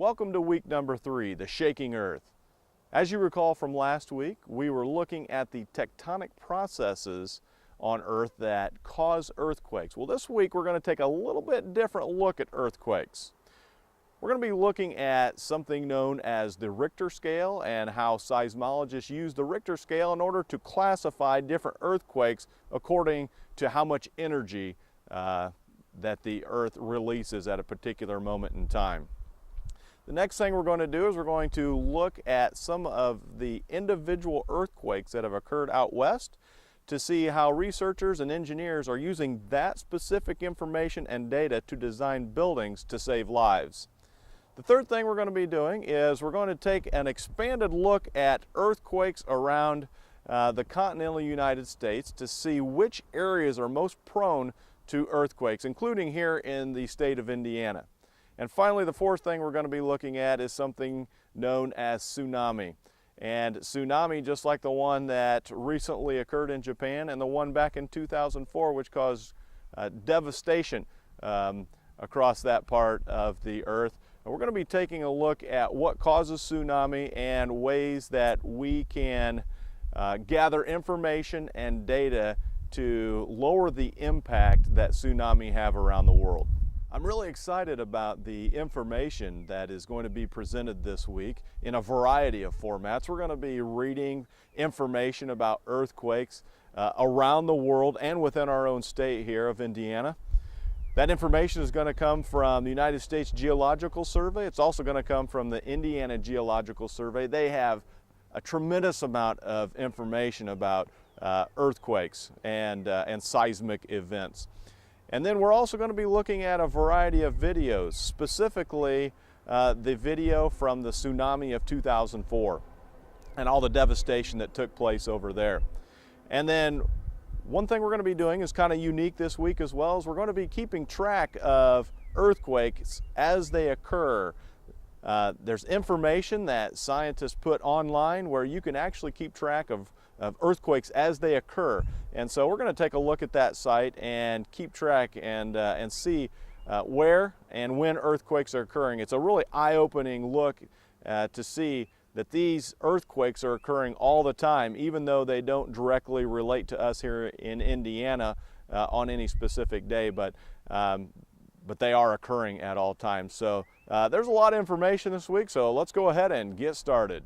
Welcome to week number 3, the shaking earth. As you recall from last week, we were looking at the tectonic processes on Earth that cause earthquakes. Well, this week we're going to take a little bit different look at earthquakes. We're going to be looking at something known as the Richter scale and how seismologists use the Richter scale in order to classify different earthquakes according to how much energy that the Earth releases at a particular moment in time. The next thing we're going to do is we're going to look at some of the individual earthquakes that have occurred out west to see how researchers and engineers are using that specific information and data to design buildings to save lives. The third thing we're going to be doing is we're going to take an expanded look at earthquakes around the continental United States to see which areas are most prone to earthquakes, including here in the state of Indiana. And finally, the fourth thing we're going to be looking at is something known as tsunami. And tsunami, just like the one that recently occurred in Japan and the one back in 2004, which caused devastation across that part of the earth. And we're going to be taking a look at what causes tsunami and ways that we can gather information and data to lower the impact that tsunami have around the world. I'm really excited about the information that is going to be presented this week in a variety of formats. We're going to be reading information about earthquakes around the world and within our own state here of Indiana. That information is going to come from the United States Geological Survey. It's also going to come from the Indiana Geological Survey. They have a tremendous amount of information about earthquakes and seismic events. And then we're also going to be looking at a variety of videos, specifically the video from the tsunami of 2004 and all the devastation that took place over there. And then one thing we're going to be doing is kind of unique this week as well, is we're going to be keeping track of earthquakes as they occur. There's information that scientists put online where you can actually keep track of earthquakes as they occur. And so we're going to take a look at that site and keep track and see where and when earthquakes are occurring. It's a really eye-opening look to see that these earthquakes are occurring all the time, even though they don't directly relate to us here in Indiana on any specific day, but they are occurring at all times. So there's a lot of information this week, so let's go ahead and get started.